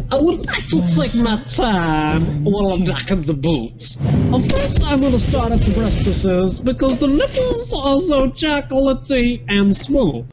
I would like to take my time while I'm docking the boots. First, I'm going to start at the breastises because the nipples are so chocolatey and smooth.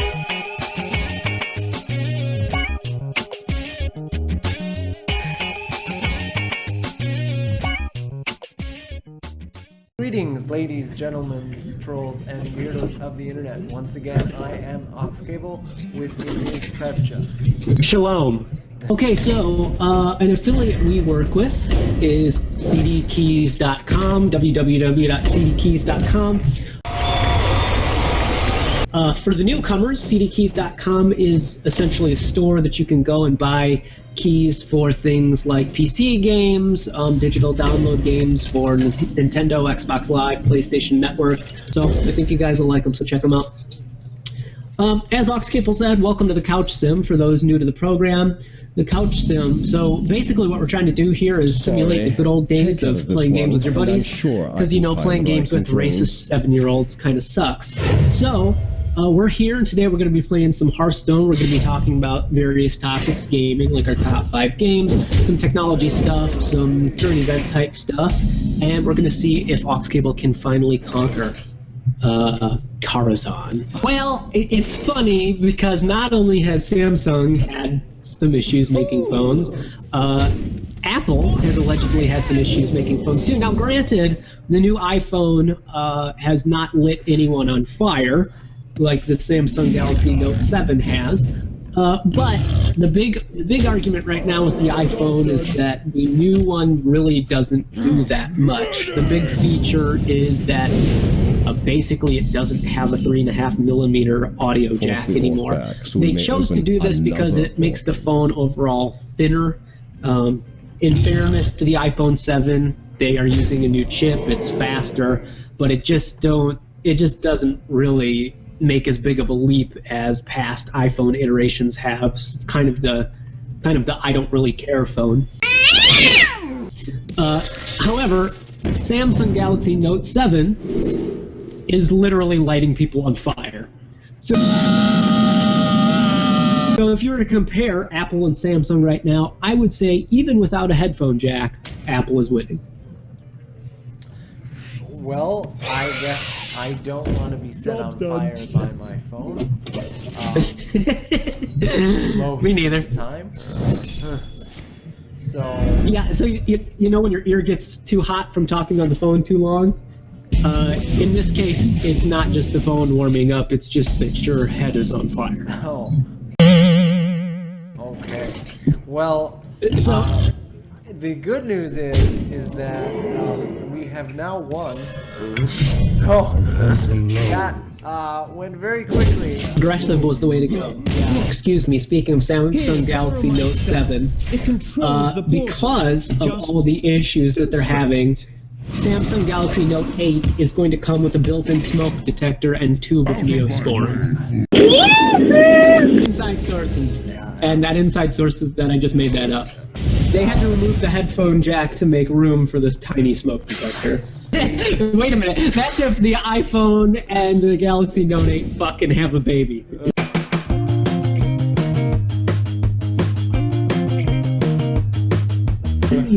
Greetings, ladies, gentlemen, trolls, and weirdos of the internet. Once again, I am auxcbl, with me is prevch. Shalom. Okay, so an affiliate we work with is cdkeys.com, www.cdkeys.com. For the newcomers, cdkeys.com is essentially a store that you can go and buy keys for things like PC games, digital download games for Nintendo, Xbox Live, PlayStation Network. So I think you guys will like them, so check them out. As auxcbl said, welcome to the Couch Sim for those new to the program. The Couch Sim. So basically what we're trying to do here is simulate the good old days of playing games with your buddies. Because, you know, playing games with racist 7-year-olds kind of sucks. So we're here, and today we're going to be playing some Hearthstone. We're going to be talking about various topics, gaming, like our top 5 games, some technology stuff, some current event type stuff, and we're going to see if auxcbl can finally conquer Karazhan. Well, it's funny because not only has Samsung had some issues making phones, Apple has allegedly had some issues making phones too. Now, granted, the new iPhone has not lit anyone on fire like the Samsung Galaxy Note 7 has. But the big argument right now with the iPhone is that the new one really doesn't do that much. The big feature is that basically it doesn't have a 3.5mm audio jack anymore. They chose to do this because it makes the phone overall thinner. In fairness to the iPhone 7, they are using a new chip. It's faster, but it just doesn't really make as big of a leap as past iPhone iterations have. It's kind of the I don't really care phone. However, Samsung Galaxy Note 7 is literally lighting people on fire. So if you were to compare Apple and Samsung right now, I would say even without a headphone jack, Apple is winning. Well, I guess I don't want to be set on fire by my phone. Me neither. Time. So yeah, so you know when your ear gets too hot from talking on the phone too long? In this case, it's not just the phone warming up, it's just that your head is on fire. Oh. Okay. Well, the good news is that we have now won. So that went very quickly. Aggressive was the way to go. Yeah. Excuse me, speaking of Samsung Galaxy Note 7, because of all the issues that they're having, Samsung Galaxy Note 8 is going to come with a built-in smoke detector and tube of Neosporin. Inside sources. And that inside source is that I just made that up. They had to remove the headphone jack to make room for this tiny smoke detector. Wait a minute, that's if the iPhone and the Galaxy Note 8 fucking have a baby.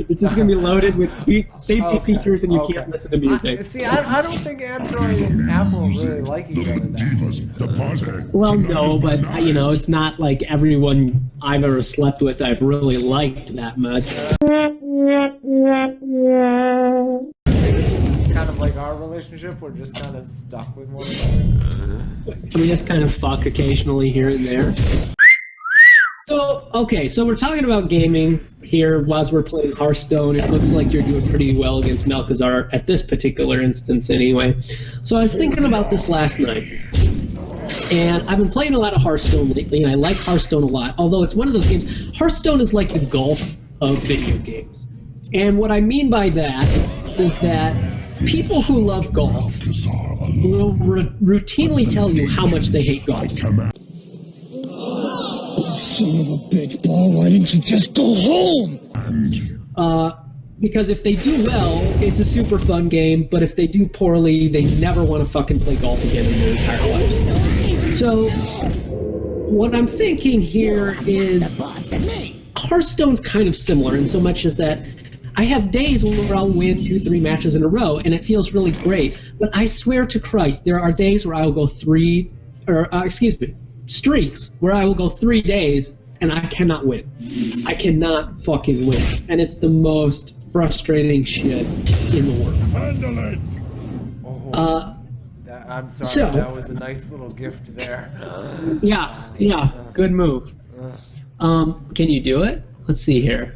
It's just gonna be loaded with safety features, and you can't listen to music. See, I don't think Android and Apple really like each other that much. Well, no, but you know, it's not like everyone I've ever slept with I've really liked that much. It's kind of like our relationship. We're just kind of stuck with one another. I mean, it's kind of fuck occasionally here and there. So, okay, so we're talking about gaming here whilst we're playing Hearthstone. It looks like you're doing pretty well against Malkazar at this particular instance anyway. So I was thinking about this last night. And I've been playing a lot of Hearthstone lately, and I like Hearthstone a lot. Although it's one of those games, Hearthstone is like the golf of video games. And what I mean by that is that people who love golf will routinely tell you how much they hate golf. Son of a bitch, Paul, why didn't you just go home? Because if they do well, it's a super fun game, but if they do poorly, they never want to fucking play golf again in their entire lives. So, what I'm thinking here is Hearthstone's kind of similar in so much as that I have days where I'll win 2-3 matches in a row, and it feels really great. But I swear to Christ, there are days where I will go streaks where I will go 3 days and I cannot win. I cannot fucking win, and it's the most frustrating shit in the world. Handle it. I'm sorry, So- that was a nice little gift there. Yeah, good move. Can you do it? Let's see here.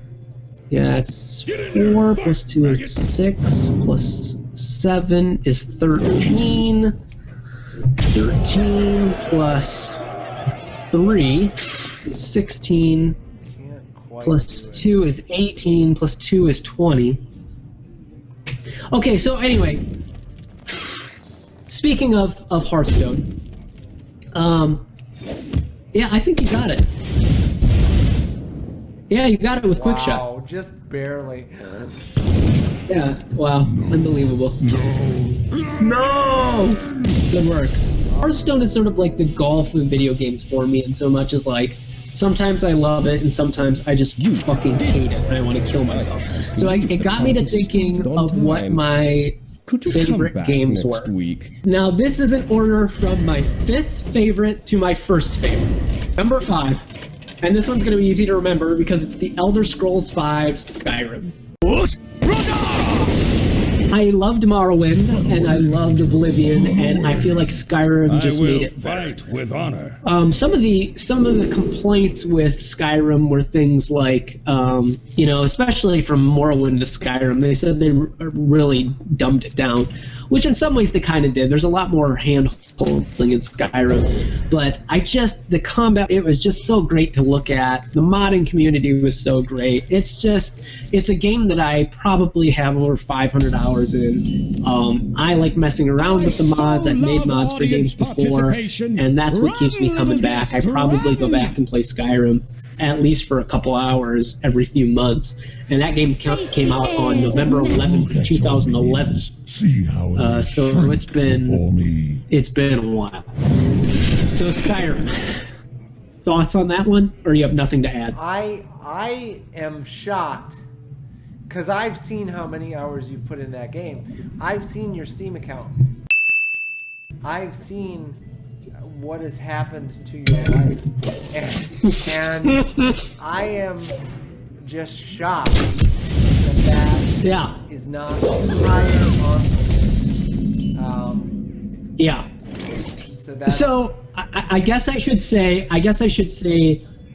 Yeah, it's 4 plus 2 is 6 plus 7 is 13. 13 plus 3 is 16. Can't quite Plus do it. 2 is 18. Plus 2 is 20. Okay, so anyway, speaking of Hearthstone, yeah, I think you got it. Yeah, you got it with Quick Shot. Wow, just barely. Yeah, wow, unbelievable. No! Good work. Hearthstone is sort of like the golf of video games for me, in so much as like, sometimes I love it and sometimes I just fucking hate it and I want to kill myself. So it got me to thinking of what my Could you come favorite back games next were. week? Now this is an order from my 5th favorite to my 1st favorite. Number 5. And this one's going to be easy to remember because it's the Elder Scrolls V Skyrim. I loved Morrowind and I loved Oblivion, and I feel like Skyrim just made it better. fight with honor. Some of the complaints with Skyrim were things like, especially from Morrowind to Skyrim, they said they really dumbed it down, which in some ways they kind of did. There's a lot more hand-holding in Skyrim, but the combat, it was just so great to look at. The modding community was so great. It's a game that I probably have over 500 hours in. I like messing around with the mods. I've made mods for games before, and that's what keeps me coming back. I probably go back and play Skyrim at least for a couple hours every few months. And that game came out on November 11th, 2011. See how So it's been a while. So Skyrim, thoughts on that one, or you have nothing to add? I am shocked because I've seen how many hours you've put in that game. I've seen your Steam account. I've seen what has happened to your life, and I am just shocked that Yeah. is not higher on the list. Yeah. So I guess I should say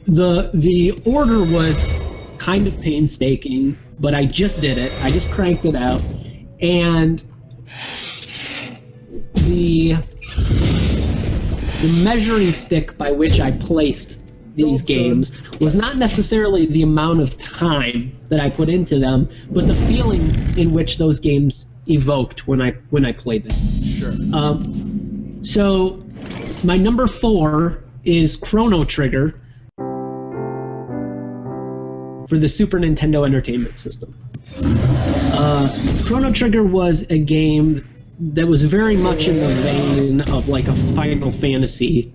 the order was kind of painstaking, but I just did it. I just cranked it out, and the measuring stick by which I placed these games was not necessarily the amount of time that I put into them, but the feeling in which those games evoked when I played them. Sure. So my number 4 is Chrono Trigger for the Super Nintendo Entertainment System. Chrono Trigger was a game that was very much in the vein of like a Final Fantasy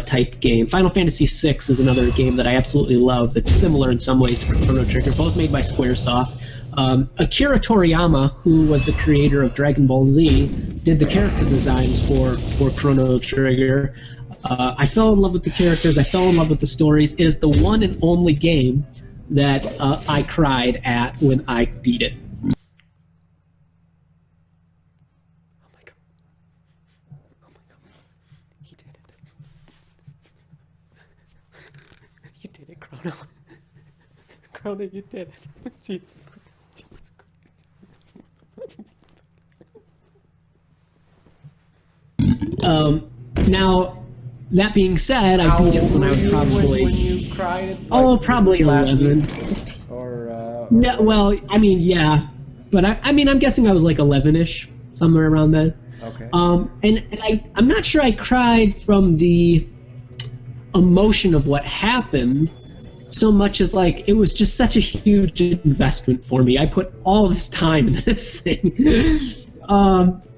type game. Final Fantasy VI is another game that I absolutely love that's similar in some ways to Chrono Trigger, both made by Squaresoft. Akira Toriyama, who was the creator of Dragon Ball Z, did the character designs for Chrono Trigger. I fell in love with the characters, I fell in love with the stories. It is the one and only game that I cried at when I beat it. He did it. You did it, Chrono. Chrono, you did it. Jesus Christ. Jesus Christ. Now, that being said, I beat it when I was probably... When you cried? Probably 11. Or No, well, I mean, yeah. But I'm guessing I was like 11-ish, somewhere around then. Okay. And I'm not sure I cried from the emotion of what happened so much as like it was just such a huge investment for me. I put all this time into this thing.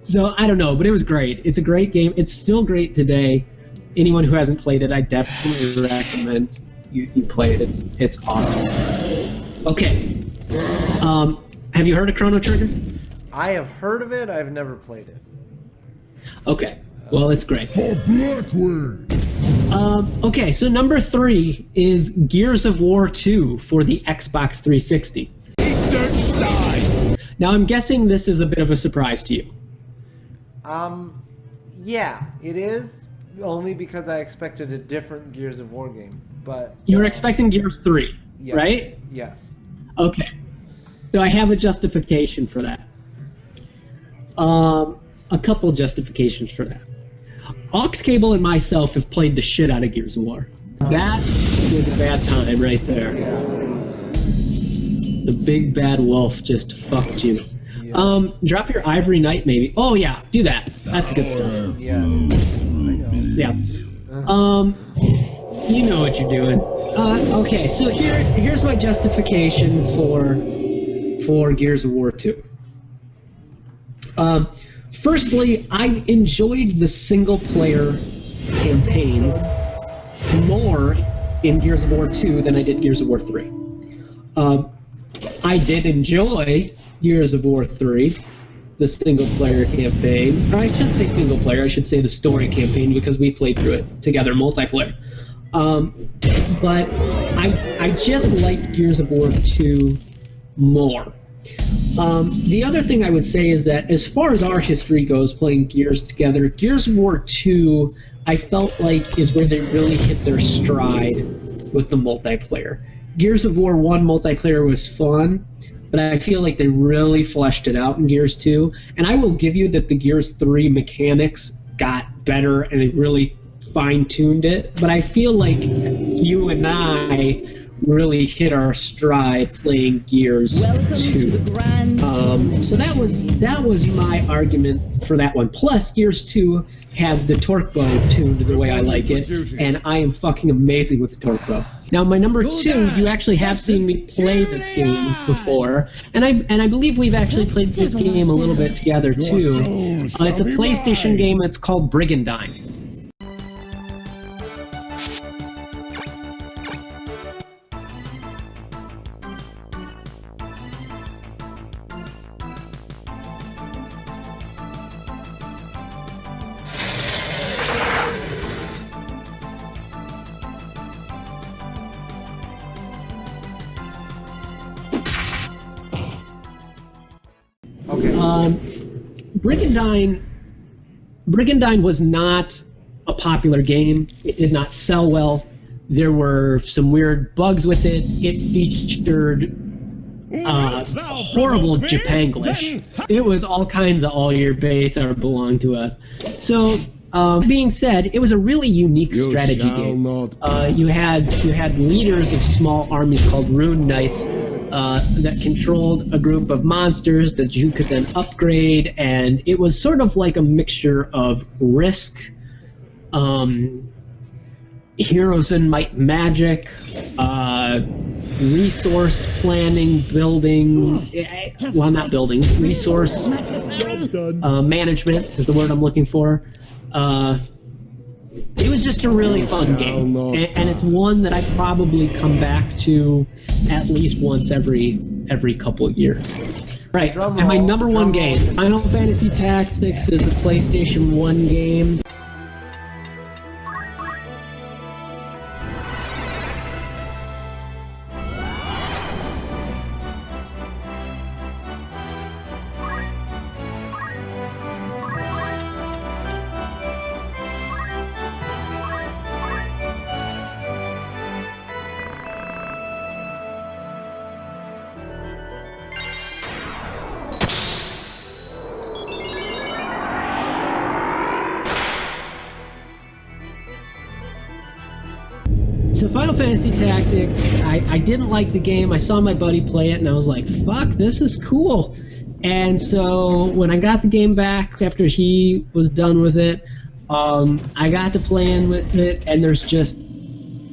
So I don't know, but it was great. It's a great game. It's still great today. Anyone who hasn't played it, I definitely recommend you play it. It's awesome. Okay. Have you heard of Chrono Trigger? I have heard of it. I've never played it. Okay. Well, it's great. For Blackwing! Okay, so number 3 is Gears of War 2 for the Xbox 360. Now, I'm guessing this is a bit of a surprise to you. Yeah, it is. Only because I expected a different Gears of War game. But You were expecting Gears 3, yes, right? Yes. Okay. So I have a justification for that. A couple justifications for that. Auxcbl and myself have played the shit out of Gears of War. That was a bad time right there. Yeah. The big bad wolf just fucked you. Yes. Drop your Ivory Knight maybe. Oh yeah, do that. That's good stuff. Yeah. I know. Yeah. You know what you're doing. Okay, so here's my justification for Gears of War 2. Firstly, I enjoyed the single-player campaign more in Gears of War 2 than I did Gears of War 3. I did enjoy Gears of War 3, the single-player campaign. Or I shouldn't say single-player, I should say the story campaign, because we played through it together, multiplayer. But I just liked Gears of War 2 more. The other thing I would say is that as far as our history goes playing Gears together, Gears of War 2 I felt like is where they really hit their stride with the multiplayer. Gears of War 1 multiplayer was fun, but I feel like they really fleshed it out in Gears 2. And I will give you that the Gears 3 mechanics got better and they really fine-tuned it, but I feel like you and I really hit our stride playing Gears 2. So that was my argument for that one. Plus, Gears 2 had the torque bow tuned the way I like it, and I am fucking amazing with the torque bow. Now, my number 2, you actually have seen me play this game before, and I believe we've actually played this game a little bit together too. It's a PlayStation game. It's called Brigandine. Okay. Brigandine was not a popular game. It did not sell well. There were some weird bugs with it. It featured horrible Japanglish. It was all kinds of all your base are belong to us. So, being said, it was a really unique strategy game. You had leaders of small armies called Rune Knights that controlled a group of monsters that you could then upgrade, and it was sort of like a mixture of Risk, Heroes and Might Magic, resource planning, building, well, not building, resource management is the word I'm looking for. It was just a really fun game, and it's one that I probably come back to at least once every couple of years. Right, and my number one game, Final Fantasy Tactics, is a PlayStation 1 game. So Final Fantasy Tactics, I didn't like the game. I saw my buddy play it, and I was like, fuck, this is cool. And so when I got the game back after he was done with it, I got to play in with it, and there's just...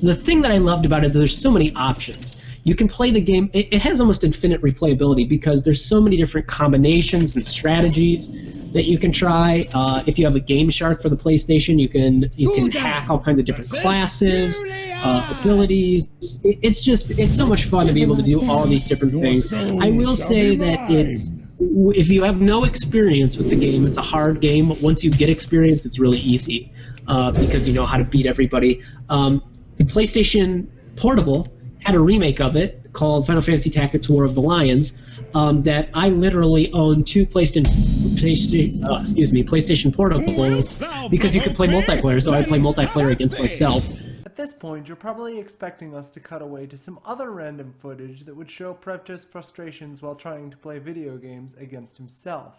The thing that I loved about it, there's so many options. you can play the game. It has almost infinite replayability because there's so many different combinations and strategies that you can try. If you have a Game Shark for the PlayStation, you can hack all kinds of different classes, abilities. It's so much fun to be able to do all these different things. I will say that if you have no experience with the game, it's a hard game. But once you get experience, it's really easy because you know how to beat everybody. PlayStation Portable had a remake of it called Final Fantasy Tactics War of the Lions that I literally own two PlayStation Portables because you could play multiplayer, so I play multiplayer against myself. At this point, you're probably expecting us to cut away to some other random footage that would show prevch's frustrations while trying to play video games against himself.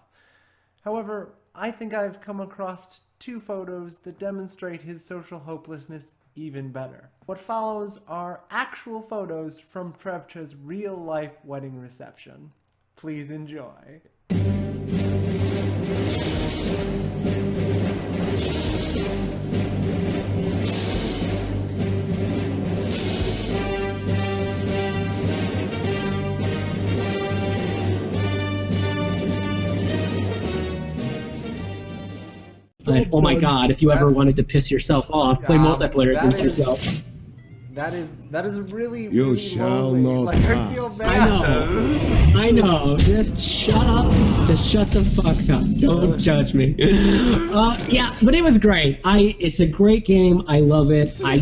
However, I think I've come across two photos that demonstrate his social hopelessness even better. What follows are actual photos from prevch's real-life wedding reception. Please enjoy. Oh my god, if you ever wanted to piss yourself off, play multiplayer against yourself. That is really, You really shall lonely. not Like, I feel pass. bad. I know. Just shut up. Just shut the fuck up. Don't judge me. Yeah, but it was great. It's a great game. I love it. I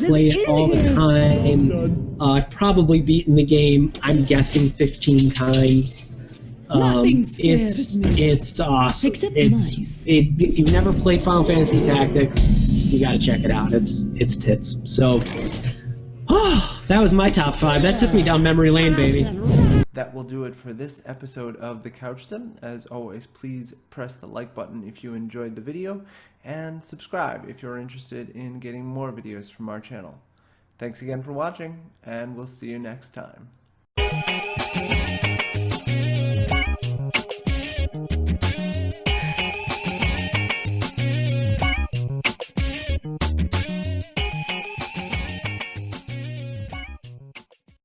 play it all the time. I've probably beaten the game, I'm guessing 15 times. Nothing scares me. It's awesome. Except mice. mice. If you've never played Final Fantasy Tactics, you got to check it out. It's tits. So, that was my top 5. That took me down memory lane, baby. That will do it for this episode of The Couch Sim. As always, please press the like button if you enjoyed the video, and subscribe if you're interested in getting more videos from our channel. Thanks again for watching, and we'll see you next time.